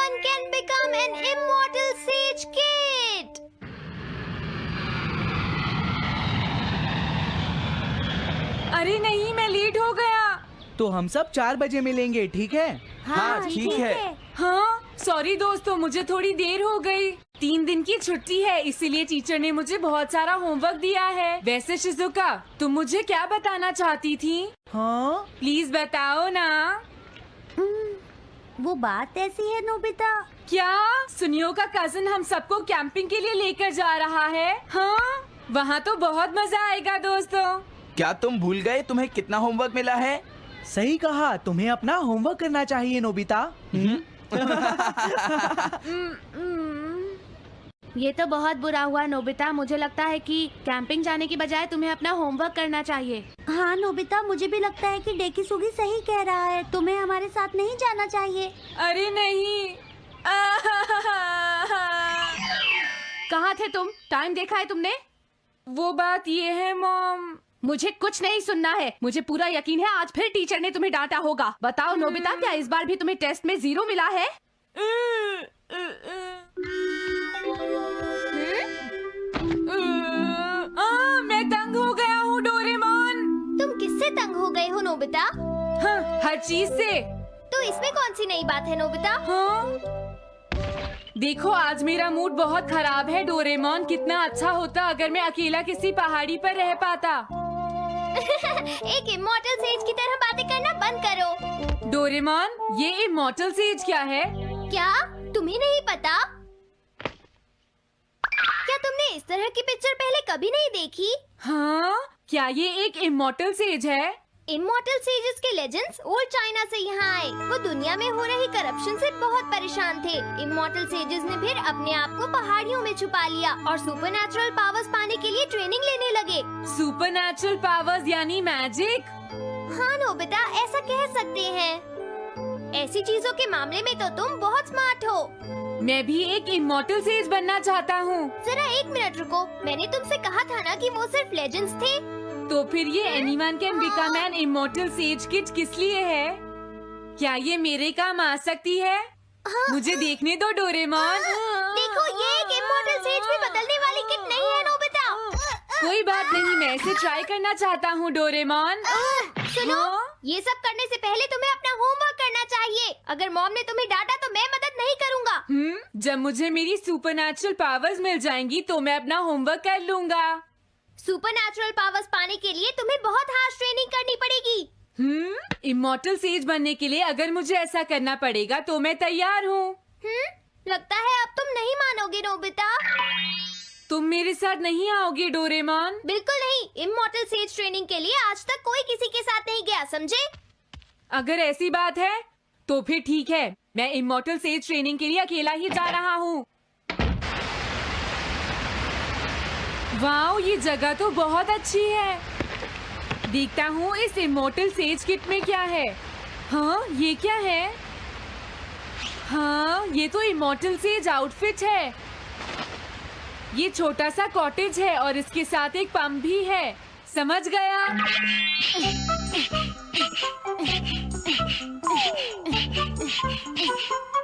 Anyone can become an immortal sage kid. अरे नहीं, मैं लेट हो गया। तो हम सब 4 बजे मिलेंगे, ठीक है? हाँ ठीक है। हाँ सॉरी दोस्तों, मुझे थोड़ी देर हो गई। 3 दिन की छुट्टी है, इसीलिए टीचर ने मुझे बहुत सारा होमवर्क दिया है। वैसे शिजुका, तुम मुझे क्या बताना चाहती थी? हाँ, प्लीज बताओ ना। वो बात ऐसी है नोबिता। क्या सुनियो का कजिन हम सबको कैंपिंग के लिए लेकर जा रहा है? हाँ, वहाँ तो बहुत मजा आएगा दोस्तों। क्या तुम भूल गए तुम्हें कितना होमवर्क मिला है? सही कहा, तुम्हें अपना होमवर्क करना चाहिए नोबिता। ये तो बहुत बुरा हुआ नोबिता। मुझे लगता है कि कैंपिंग जाने की बजाय तुम्हें अपना होमवर्क करना चाहिए। हाँ नोबिता, मुझे भी लगता है कि डेकिसुगी सही कह रहा है। तुम्हें हमारे साथ नहीं जाना चाहिए। अरे नहीं। कहाँ थे तुम? टाइम देखा है तुमने? वो बात ये है मॉम। मुझे कुछ नहीं सुनना है। मुझे पूरा यकीन है आज फिर टीचर ने तुम्हें डांटा होगा। बताओ नोबिता, क्या इस बार भी तुम्हें टेस्ट में 0 मिला है? मैं तंग हो गया हूँ डोरेमोन। तुम किससे तंग हो गए हो नोबिता? हाँ, हर चीज से। तो इसमें कौन सी नई बात है नोबिता? हाँ? देखो आज मेरा मूड बहुत खराब है डोरेमोन। कितना अच्छा होता अगर मैं अकेला किसी पहाड़ी पर रह पाता। एक इमॉर्टल सेज की तरह बातें करना बंद करो। डोरेमोन, ये इमॉर्टल सेज क्या है? क्या तुम्हें नहीं पता? क्या तुमने इस तरह की पिक्चर पहले कभी नहीं देखी? हाँ, क्या ये एक इमॉर्टल सेज है? इमॉर्टल सेजेस के लेजेंड्स ओल्ड चाइना से यहाँ आए। वो दुनिया में हो रही करप्शन से बहुत परेशान थे। इमॉर्टल सेजेस ने फिर अपने आप को पहाड़ियों में छुपा लिया और सुपरनैचुरल पावर्स पाने के लिए ट्रेनिंग लेने लगे। सुपरनैचुरल पावर्स यानी मैजिक? हाँ नोबिता, ऐसा कह सकते हैं। ऐसी चीजों के मामले में तो तुम बहुत स्मार्ट हो। मैं भी एक इमॉर्टल सेज बनना चाहता हूँ। जरा 1 मिनट रुको। मैंने तुमसे कहा था ना कि वो सिर्फ लेजेंड्स थे। तो फिर ये anyone can become an immortal says kid किस लिए है? क्या ये मेरे काम आ सकती है? मुझे देखने दो डोरेमोन। देखो, ये एक इमॉर्टल सेज भी बदलने वाली किड नहीं है नोबिता। कोई बात नहीं, मैं इसे ट्राई करना चाहता हूँ डोरेमोन। सुनो, ये सब करने से पहले तुम्हें अपना होमवर्क करना चाहिए। अगर मॉम ने तुम्हें डांटा तो मैं मदद नहीं करूँगा। जब मुझे मेरी सुपरनैचुरल पावर्स मिल जाएंगी तो मैं अपना होमवर्क कर लूँगा। सुपरनैचुरल पावर्स पाने के लिए तुम्हें बहुत हार्श ट्रेनिंग करनी पड़ेगी। इमॉर्टल सेज बनने के लिए अगर मुझे ऐसा करना पड़ेगा तो मैं तैयार हूँ। लगता है अब तुम नहीं मानोगे नोबिता। तुम मेरे साथ नहीं आओगे डोरेमोन? बिल्कुल नहीं। इमॉर्टल सेज ट्रेनिंग के लिए आज तक कोई किसी के साथ नहीं गया, समझे? अगर ऐसी बात है तो फिर ठीक है, मैं इमॉर्टल सेज ट्रेनिंग के लिए अकेला ही जा रहा हूँ। वाओ, ये जगह तो बहुत अच्छी है। देखता हूँ इस इमॉर्टल सेज किट में क्या है। हाँ, ये क्या है? हाँ, ये तो इमॉर्टल सेज आउटफिट है। ये छोटा सा कॉटेज है और इसके साथ एक पंप भी है। समझ गया।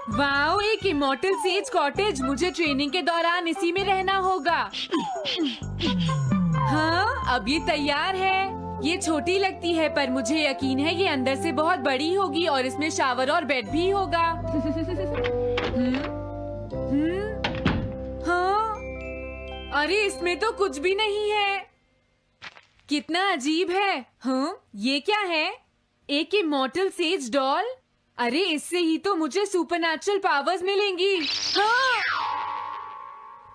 वाओ, एक इमॉर्टल सेज कॉटेज। मुझे ट्रेनिंग के दौरान इसी में रहना होगा। हाँ, अब ये तैयार है। ये छोटी लगती है पर मुझे यकीन है ये अंदर से बहुत बड़ी होगी और इसमें शावर और बेड भी होगा। हाँ, अरे इसमें तो कुछ भी नहीं है। कितना अजीब है। हाँ, ये क्या है? एक इमॉर्टल सेज डॉल। अरे इससे ही तो मुझे सुपरनैचुरल पावर्स मिलेंगी। हाँ,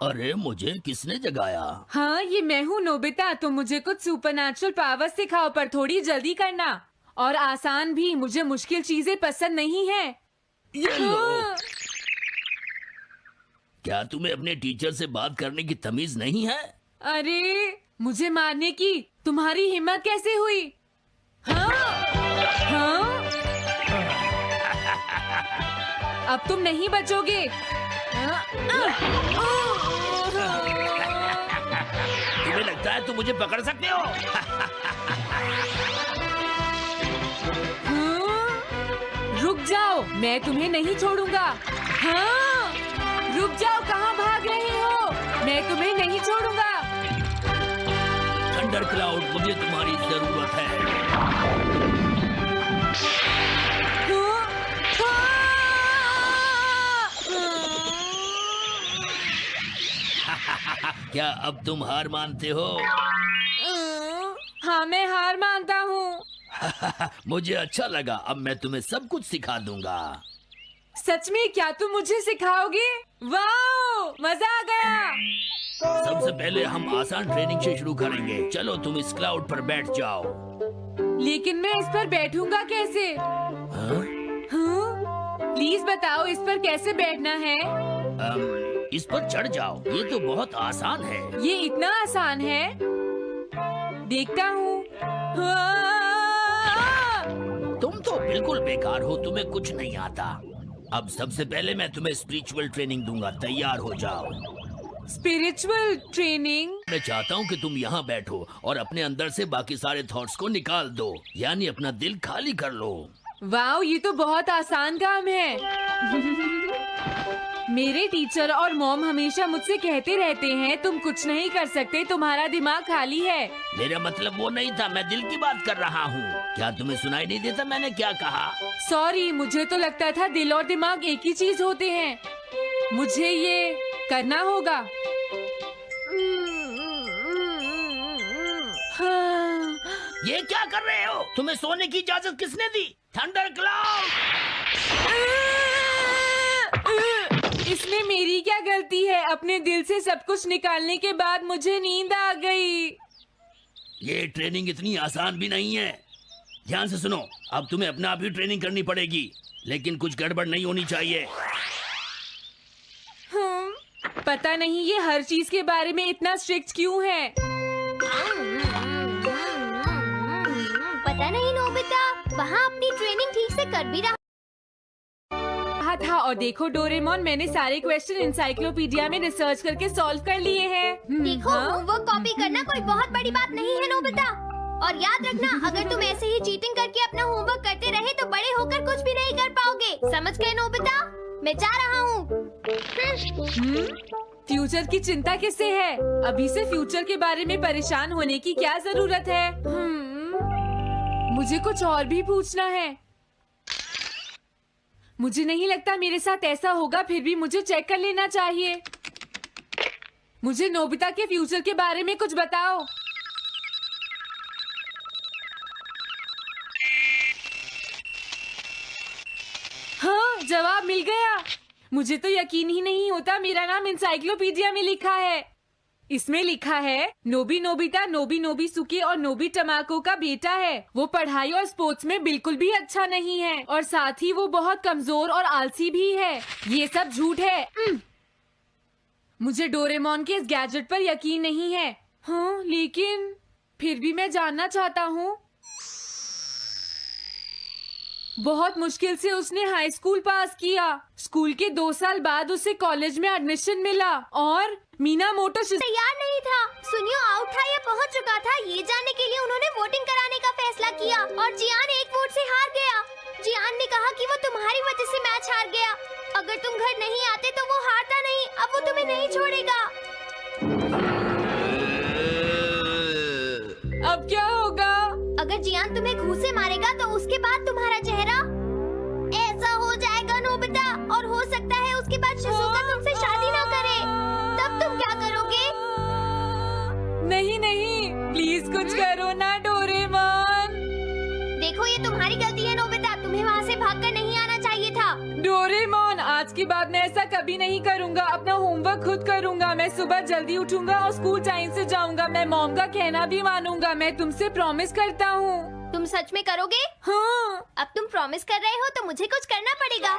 अरे मुझे किसने जगाया? हाँ, ये मैं हूँ नोबिता। तो मुझे कुछ सुपरनैचुरल पावर्स सिखाओ, पर थोड़ी जल्दी करना और आसान भी। मुझे मुश्किल चीजें पसंद नहीं है। ये लो। हाँ। क्या तुम्हें अपने टीचर से बात करने की तमीज नहीं है? अरे मुझे मारने की तुम्हारी हिम्मत कैसे हुई? हाँ? हाँ? अब तुम नहीं बचोगे। तुम्हें लगता है तुम मुझे पकड़ सकते हो? हाँ? रुक जाओ, मैं तुम्हें नहीं छोड़ूंगा। हाँ, रुक जाओ, कहाँ भाग रहे हो? मैं तुम्हें नहीं छोड़ूंगा। थंडर क्लाउड, मुझे तुम्हारी जरूरत है। क्या अब तुम हार मानते हो? हाँ, मैं हार मानता हूँ। मुझे अच्छा लगा, अब मैं तुम्हें सब कुछ सिखा दूंगा। सच में? क्या तुम मुझे सिखाओगे? वाओ, मजा आ गया। सबसे पहले हम आसान ट्रेनिंग से शुरू करेंगे। चलो तुम इस क्लाउड पर बैठ जाओ। लेकिन मैं इस पर बैठूंगा कैसे? हाँ? हाँ? प्लीज बताओ, इस पर कैसे बैठना है? इस पर चढ़ जाओ, ये तो बहुत आसान है। ये इतना आसान है? देखता हूँ। तुम तो बिल्कुल बेकार हो, तुम्हें कुछ नहीं आता। अब सबसे पहले मैं तुम्हें स्पिरिचुअल ट्रेनिंग दूंगा, तैयार हो जाओ। Spiritual training? मैं चाहता हूँ कि तुम यहाँ बैठो और अपने अंदर से बाकी सारे थॉट्स को निकाल दो, यानी अपना दिल खाली कर लो। वाओ, ये तो बहुत आसान काम है। मेरे टीचर और मॉम हमेशा मुझसे कहते रहते हैं, तुम कुछ नहीं कर सकते, तुम्हारा दिमाग खाली है। मेरा मतलब वो नहीं था, मैं दिल की बात कर रहा हूँ। क्या तुम्हें सुनाई नहीं देता मैंने क्या कहा? सॉरी, मुझे तो लगता था दिल और दिमाग एक ही चीज होते हैं। मुझे ये करना होगा। हाँ। ये क्या कर रहे हो? तुम्हें सोने की इजाजत किसने दी? Thunder cloud! इसमें मेरी क्या गलती है? अपने दिल से सब कुछ निकालने के बाद मुझे नींद आ गई। ये ट्रेनिंग इतनी आसान भी नहीं है। ध्यान से सुनो, अब तुम्हें अपने आप ही ट्रेनिंग करनी पड़ेगी, लेकिन कुछ गड़बड़ नहीं होनी चाहिए। पता नहीं ये हर चीज के बारे में इतना स्ट्रिक्ट क्यों है। पता नहीं नोबिता, वहाँ अपनी ट्रेनिंग ठीक से कर भी रहा था। और देखो डोरेमोन, मैंने सारे क्वेश्चन एनसाइक्लोपीडिया में रिसर्च करके सॉल्व कर लिए हैं। देखो, होमवर्क कॉपी करना कोई बहुत बड़ी बात नहीं है नोबिता। और याद रखना, अगर तुम ऐसे ही चीटिंग करके अपना होमवर्क करते रहे तो बड़े होकर कुछ भी नहीं कर पाओगे। समझ गए नोबिता? मैं जा रहा हूँ। फ्यूचर की चिंता किससे है? अभी से फ्यूचर के बारे में परेशान होने की क्या जरूरत है? मुझे कुछ और भी पूछना है। मुझे नहीं लगता मेरे साथ ऐसा होगा, फिर भी मुझे चेक कर लेना चाहिए। मुझे नोबिता के फ्यूचर के बारे में कुछ बताओ। हाँ, जवाब मिल गया। मुझे तो यकीन ही नहीं होता, मेरा नाम एनसाइक्लोपीडिया में लिखा है। इसमें लिखा है, नोबी नोबिता नोबी नोबिसुके और नोबी टमाको का बेटा है। वो पढ़ाई और स्पोर्ट्स में बिल्कुल भी अच्छा नहीं है और साथ ही वो बहुत कमजोर और आलसी भी है। ये सब झूठ है। मुझे डोरेमोन के इस गैजेट पर यकीन नहीं है। हाँ, लेकिन फिर भी मैं जानना चाहता हूँ। बहुत मुश्किल से उसने हाई स्कूल पास किया। स्कूल के 2 साल बाद उसे कॉलेज में एडमिशन मिला और मीनामोटो तैयार नहीं था। सुनियो आउट था या पहुंच चुका था, ये जानने के लिए उन्होंने वोटिंग कराने का फैसला किया और जियान 1 वोट से हार गया। जियान ने कहा कि वो तुम्हारी वजह से मैच हार गया। अगर तुम घर नहीं आते तो वो हारता नहीं। अब वो तुम्हें नहीं छोड़ेगा। अब क्या होगा? अगर जियान तुम्हें घूंसे मारेगा तो उसके बाद तुम्हारा चेहरा ऐसा हो जाएगा नोबिता, और हो सकता है उसके बाद शिज़ुका तुमसे शादी ना करे। तब तुम क्या करोगे? नहीं नहीं, प्लीज कुछ करो ना डोरेमोन। देखो, ये तुम्हारी गलती है नोबिता, तुम्हें वहाँ से भागकर नहीं आना चाहिए था। डोरेमोन, आज के बाद मैं ऐसा कभी नहीं करूँगा। अपना होमवर्क खुद करूँगा। मैं सुबह जल्दी उठूंगा और स्कूल टाइम से जाऊँगा। मैं मॉम का कहना भी मानूंगा। मैं तुमसे प्रॉमिस करता हूँ। तुम सच में करोगे? हाँ। अब तुम प्रॉमिस कर रहे हो तो मुझे कुछ करना पड़ेगा।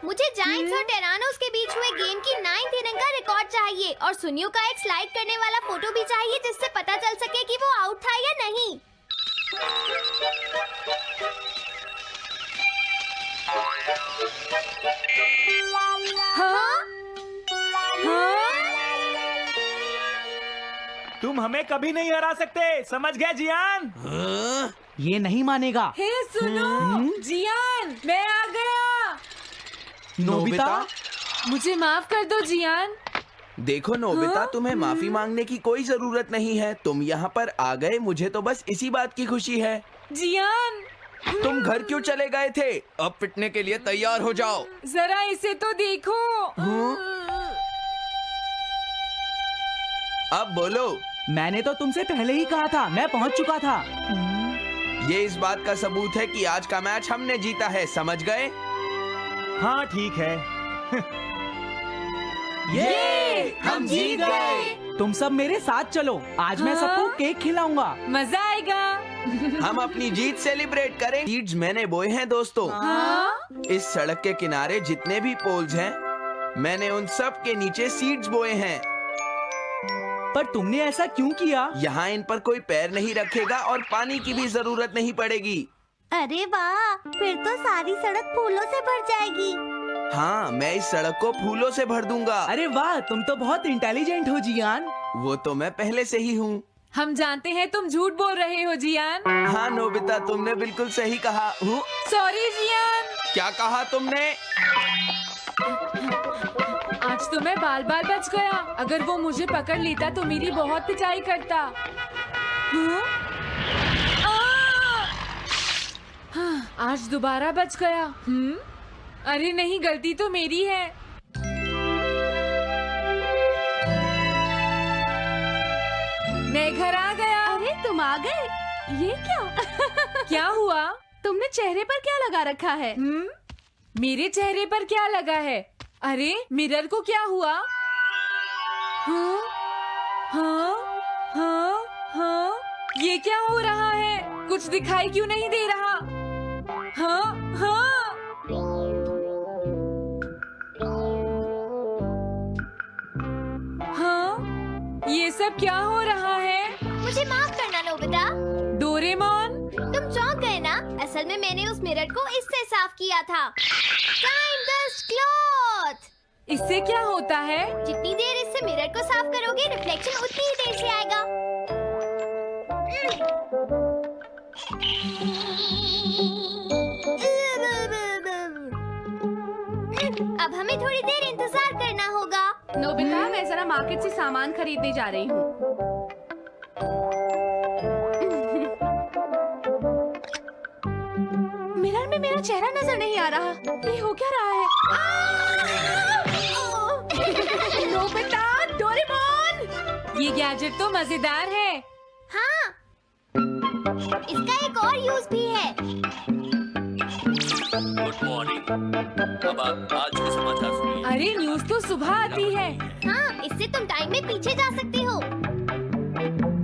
मुझे जायंट्स और टेरानोस के बीच हुए गेम की 9th इनिंग का रिकॉर्ड चाहिए और सुनियो का एक स्लाइड करने वाला फोटो भी चाहिए, जिससे पता चल सके कि वो आउट था या नहीं। हाँ? हाँ? तुम हमें कभी नहीं हरा सकते, समझ गए जियान? हाँ? ये नहीं मानेगा। हे सुनो, जियान, मैं आ गया। नोबिता? मुझे माफ कर दो जियान। देखो नोबिता, हाँ? तुम्हें माफी मांगने की कोई जरूरत नहीं है। तुम यहाँ पर आ गए, मुझे तो बस इसी बात की खुशी है। जियान, तुम घर क्यों चले गए थे? अब पिटने के लिए तैयार हो जाओ। जरा इसे तो देखो। अब बोलो। मैंने तो तुमसे पहले ही कहा था, मैं पहुंच चुका था। ये इस बात का सबूत है कि आज का मैच हमने जीता है, समझ गए? हाँ ठीक है। ये हम जीत गए। तुम सब मेरे साथ चलो, आज मैं सबको केक खिलाऊंगा। मजा आएगा। हम अपनी जीत सेलिब्रेट करें। सीड्स मैंने बोए हैं दोस्तों। हाँ? इस सड़क के किनारे जितने भी पोल्स हैं, मैंने उन सब के नीचे सीड्स बोए हैं। पर तुमने ऐसा क्यों किया? यहाँ इन पर कोई पैर नहीं रखेगा और पानी की भी जरूरत नहीं पड़ेगी। अरे वाह, फिर तो सारी सड़क फूलों से भर जाएगी। हाँ, मैं इस सड़क को फूलों से भर दूंगा। अरे वाह, तुम तो बहुत इंटेलिजेंट हो जियान। वो तो मैं पहले से ही हूँ। हम जानते हैं तुम झूठ बोल रहे हो जियान। हाँ नोबिता, तुमने बिल्कुल सही कहा। Sorry Gian. क्या कहा तुमने? आज तो मैं बाल बाल बच गया। अगर वो मुझे पकड़ लेता तो मेरी बहुत पिटाई करता। हाँ, आज दोबारा बच गया। अरे नहीं, गलती तो मेरी है। मैं घर आ गया। अरे तुम आ गए, ये क्या? क्या हुआ? तुमने चेहरे पर क्या लगा रखा है? मेरे चेहरे पर क्या लगा है? अरे मिरर को क्या हुआ? हाँ, हाँ, हाँ, हाँ, ये क्या हो रहा है? कुछ दिखाई क्यों नहीं दे रहा? हाँ, हाँ। हाँ, ये सब क्या हो रहा है? मुझे माफ करना नोबिता। डोरेमोन, तुम चौंक गए ना? असल में मैंने उस मिरर को इससे साफ किया था। Time dust cloth. इससे क्या होता है? जितनी देर इससे मिरर को साफ करोगे, रिफ्लेक्शन उतनी ही देर से आएगा। अब हमें थोड़ी देर इंतजार करना होगा। नोबिता, मैं जरा मार्केट से सामान खरीदने जा रही हूँ। मिरर में मेरा चेहरा नजर नहीं आ रहा। ये हो क्या रहा है? Nobita, Doraemon! ये गैजेट तो मजेदार है। हाँ, इसका एक और यूज भी है। Good morning. अब आप आज के समाचार सुनिए। अरे न्यूज तो सुबह आती है। हाँ, इससे तुम टाइम में पीछे जा सकते हो।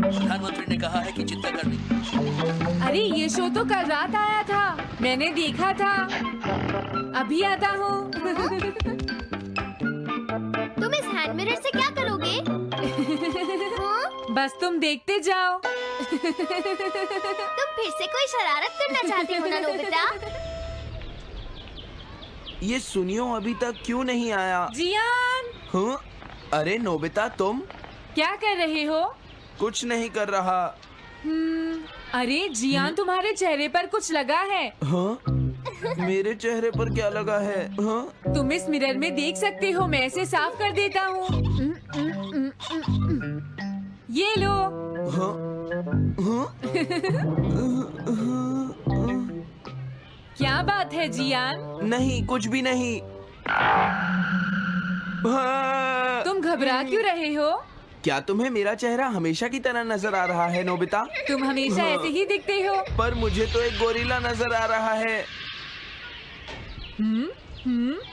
प्रधानमंत्री ने कहा है कि चिंता करनी। अरे ये शो तो कल रात आया था, मैंने देखा था। अभी आता हूँ। तुम इस हैंड मिरर से क्या करोगे? हाँ? बस तुम देखते जाओ। तुम फिर से कोई शरारत करना चाहते हो ना नोबिता? ये सुनियो अभी तक क्यों नहीं आया? जियान, हाँ? अरे नोबिता, तुम क्या कर रहे हो? कुछ नहीं कर रहा। अरे जियान, तुम्हारे चेहरे पर कुछ लगा है। हाँ? मेरे चेहरे पर क्या लगा है? हाँ? तुम इस मिरर में देख सकते हो, मैं इसे साफ कर देता हूँ। ये लो। हाँ? हाँ? क्या बात है जियान? नहीं, कुछ भी नहीं। हाँ। तुम घबरा क्यों रहे हो? क्या तुम्हें मेरा चेहरा हमेशा की तरह नजर आ रहा है नोबिता? तुम हमेशा ऐसे ही दिखते हो। पर मुझे तो एक गोरिल्ला नजर आ रहा है।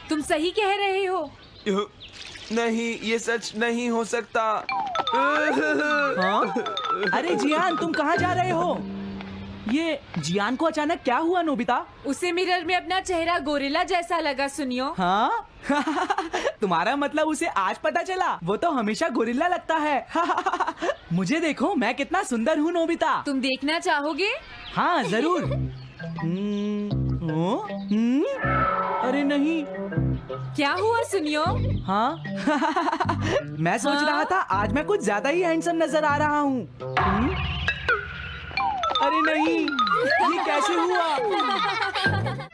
तुम सही कह रहे हो। नहीं, ये सच नहीं हो सकता। हाँ? अरे जियान, तुम कहाँ जा रहे हो? ये जियान को अचानक क्या हुआ नोबिता? उसे मिरर में अपना चेहरा गोरिल्ला जैसा लगा। सुनियो। हाँ? तुम्हारा मतलब उसे आज पता चला? वो तो हमेशा गोरिल्ला लगता है। मुझे देखो, मैं कितना सुंदर हूँ नोबिता। तुम देखना चाहोगे? हाँ जरूर। अरे नहीं। क्या हुआ सुनियो? हाँ? मैं सोच रहा था आज मैं कुछ ज्यादा ही हैंडसम नजर आ रहा हूँ। अरे नहीं, ये कैसे हुआ?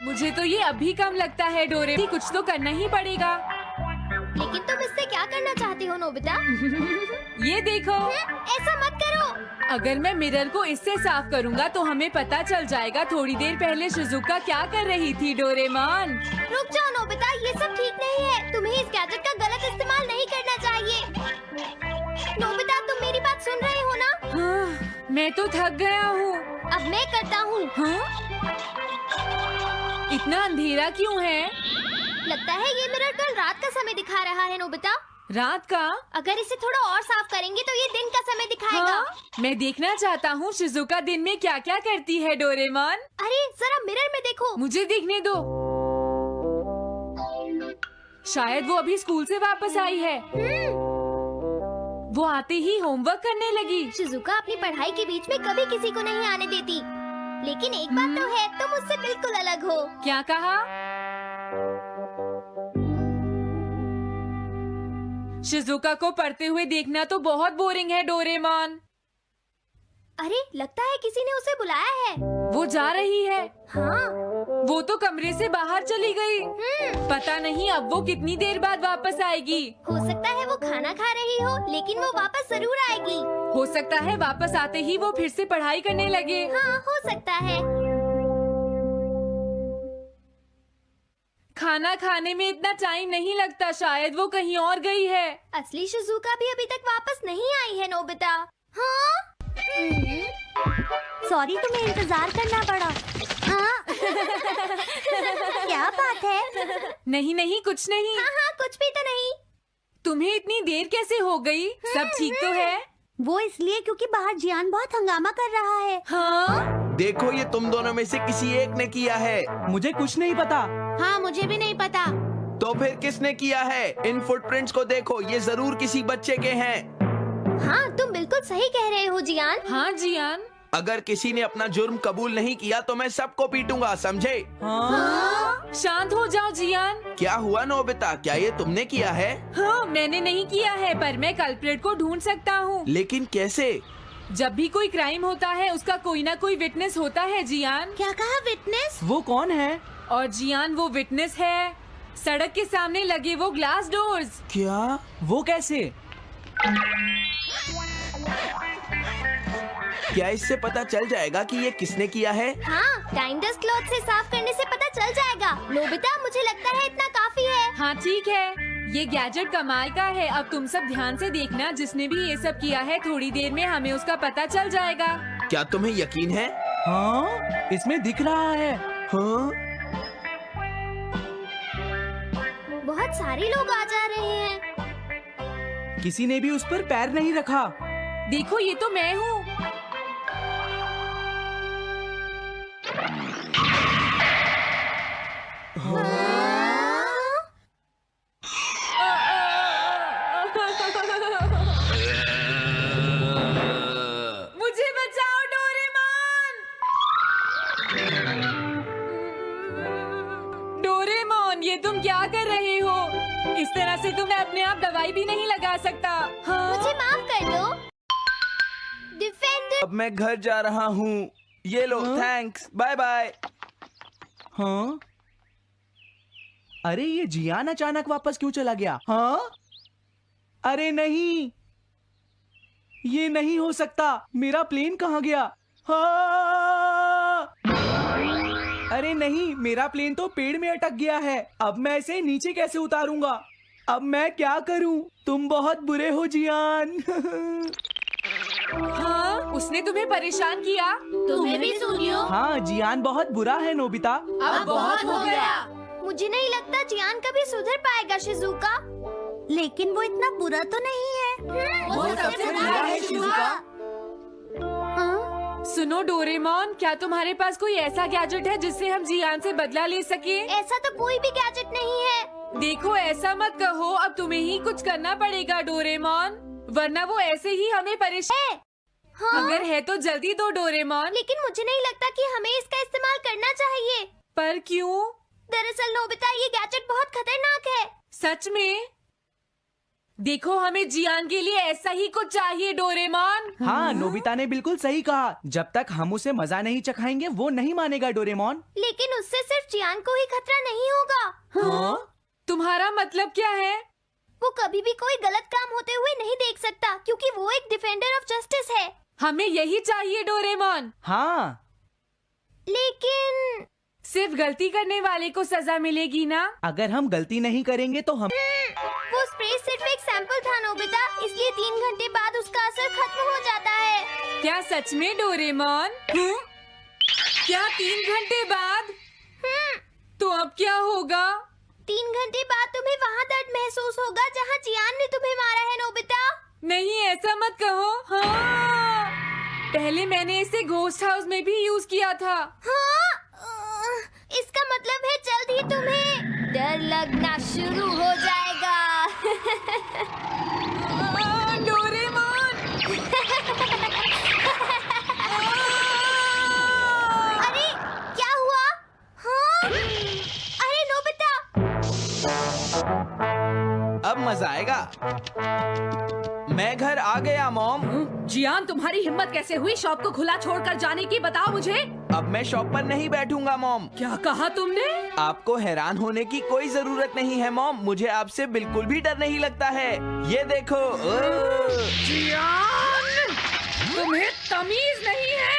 मुझे तो ये अब भी कम लगता है डोरेमोन, कुछ तो करना ही पड़ेगा। लेकिन तुम इससे क्या करना चाहते हो नोबिता? ये देखो, ऐसा मत करो। अगर मैं मिरर को इससे साफ करूंगा तो हमें पता चल जाएगा थोड़ी देर पहले शिजुका क्या कर रही थी। डोरेमोन रुक जाओ नोबिता, ये सब ठीक नहीं है। तुम्हें इस गैजेट का गलत इस्तेमाल नहीं करना चाहिए। नोबिता, तुम मेरी बात सुन रहे हो ना? हाँ, मैं तो थक गया हूँ। अब मैं करता हूँ। हाँ? इतना अंधेरा क्यों है? लगता है ये मिरर कल रात का समय दिखा रहा है नोबिता। रात का? अगर इसे थोड़ा और साफ करेंगे तो ये दिन का समय दिखाएगा। हाँ? मैं देखना चाहता हूँ शिजुका दिन में क्या क्या करती है। डोरेमोन अरे जरा मिरर में देखो। मुझे देखने दो। शायद वो अभी स्कूल से वापस आई है। वो आते ही होमवर्क करने लगी। शिजुका अपनी पढ़ाई के बीच में कभी किसी को नहीं आने देती। लेकिन एक बात तो है, तुम उससे बिल्कुल अलग हो। क्या कहा? शिजुका को पढ़ते हुए देखना तो बहुत बोरिंग है डोरेमोन। अरे लगता है किसी ने उसे बुलाया है। वो जा रही है। हाँ। वो तो कमरे से बाहर चली गई। पता नहीं अब वो कितनी देर बाद वापस आएगी। हो सकता है वो खाना खा रही हो, लेकिन वो वापस जरूर आएगी। हो सकता है वापस आते ही वो फिर से पढ़ाई करने लगे। हाँ, हो सकता है। खाना खाने में इतना टाइम नहीं लगता, शायद वो कहीं और गई है। असली शिजुका भी अभी तक वापस नहीं आई है नोबिता। हाँ? सॉरी, तुम्हें इंतजार करना पड़ा। हाँ। क्या बात है? नहीं नहीं, कुछ नहीं। हाँ हाँ, कुछ भी तो नहीं। तुम्हें इतनी देर कैसे हो गई? सब ठीक तो है? वो इसलिए क्योंकि बाहर जियान बहुत हंगामा कर रहा है। हाँ? देखो, ये तुम दोनों में से किसी एक ने किया है। मुझे कुछ नहीं पता। हाँ, मुझे भी नहीं पता। तो फिर किसने किया है? इन फुटप्रिंट्स को देखो, ये जरूर किसी बच्चे के हैं। हाँ, तुम बिल्कुल सही कह रहे हो जियान। हाँ जियान। अगर किसी ने अपना जुर्म कबूल नहीं किया तो मैं सबको पीटूंगा, समझे? हाँ? शांत हो जाओ जियान। क्या हुआ नोबिता, क्या ये तुमने किया है? हाँ, मैंने नहीं किया है, पर मैं कल्प्रेट को ढूंढ सकता हूँ। लेकिन कैसे? जब भी कोई क्राइम होता है उसका कोई ना कोई विटनेस होता है जियान। क्या कहा? विटनेस? वो कौन है? और जियान वो विटनेस है। सड़क के सामने लगे वो ग्लास डोर्स। क्या? वो कैसे? क्या इससे पता चल जाएगा कि ये किसने किया है? हाँ, टाइम डस्ट क्लॉथ से साफ करने से पता चल जाएगा। नोबिता, मुझे लगता है इतना काफी है। हाँ ठीक है, ये गैजेट कमाल का है। अब तुम सब ध्यान से देखना, जिसने भी ये सब किया है थोड़ी देर में हमें उसका पता चल जाएगा। क्या तुम्हें यकीन है? हाँ, इसमें दिख रहा है। हाँ? बहुत सारे लोग आ जा रहे हैं। किसी ने भी उस पर पैर नहीं रखा। देखो, ये तो मैं हूँ। मुझे बचाओ डोरेमोन। डोरेमोन, ये तुम क्या कर रहे हो? इस तरह से तो मैं अपने आप दवाई भी नहीं लगा सकता। हाँ? मुझे माफ कर दो। डिफेंडर। अब मैं घर जा रहा हूँ। ये लो, थैंक्स, बाय बाय। हाँ? अरे ये जियान अचानक वापस क्यों चला गया? हाँ? अरे नहीं, ये नहीं हो सकता। मेरा प्लेन कहाँ गया? हाँ! अरे नहीं, मेरा प्लेन तो पेड़ में अटक गया है। अब मैं इसे नीचे कैसे उतारूंगा? अब मैं क्या करूं? तुम बहुत बुरे हो जियान। हाँ? उसने तुम्हें परेशान किया? तुम्हें भी सुनियो। हाँ, जियान बहुत बुरा है नोबिता। अब बहुत हो गया। मुझे नहीं लगता जियान कभी सुधर पाएगा शिजुका। लेकिन वो इतना बुरा तो नहीं है। वो सबसे बुरा है शिजुका। हाँ? सुनो डोरेमोन, क्या तुम्हारे पास कोई ऐसा गैजेट है जिससे हम जियान से बदला ले सके? ऐसा तो कोई भी गैजेट नहीं है। देखो, ऐसा मत कहो। अब तुम्हें ही कुछ करना पड़ेगा डोरेमोन, वरना वो ऐसे ही हमें परेशान। हाँ? अगर है तो जल्दी दो डोरेमोन। लेकिन मुझे नहीं लगता कि हमें इसका इस्तेमाल करना चाहिए। पर क्यों? दरअसल नोबिता, ये गैजेट बहुत खतरनाक है। सच में? देखो हमें जियान के लिए ऐसा ही कुछ चाहिए डोरेमोन। हाँ, नोबिता ने बिल्कुल सही कहा। जब तक हम उसे मजा नहीं चखाएंगे वो नहीं मानेगा डोरेमोन। लेकिन उससे सिर्फ जियान को ही खतरा नहीं होगा। हाँ? तुम्हारा मतलब क्या है? वो कभी भी कोई गलत काम होते हुए नहीं देख सकता क्योंकि वो एक डिफेंडर ऑफ जस्टिस है। हमें यही चाहिए डोरेमोन। हाँ, लेकिन सिर्फ गलती करने वाले को सजा मिलेगी ना? अगर हम गलती नहीं करेंगे तो हम वो स्प्रे सिर्फ एक सैंपल था नोबिता, इसलिए 3 घंटे बाद उसका असर खत्म हो जाता है। क्या सच में डोरेमोन? क्या 3 घंटे बाद? तो अब क्या होगा? 3 घंटे बाद तुम्हें वहाँ दर्द महसूस होगा जहाँ जियान ने तुम्हें मारा है नोबिता। नहीं, ऐसा मत कहो। हाँ, पहले मैंने इसे घोस्ट हाउस में भी यूज किया था। हाँ? इसका मतलब है जल्द ही तुम्हें डर लगना शुरू हो जाएगा। डोरेमोन! अरे क्या हुआ? हाँ? अरे नोबिता! अब मजा आएगा। मैं घर आ गया मॉम। जियान, तुम्हारी हिम्मत कैसे हुई शॉप को खुला छोड़कर जाने की? बताओ मुझे। अब मैं शॉप पर नहीं बैठूंगा मॉम। क्या कहा तुमने? आपको हैरान होने की कोई जरूरत नहीं है मॉम, मुझे आपसे बिल्कुल भी डर नहीं लगता है। ये देखो। जियान, तुम्हें तमीज नहीं है।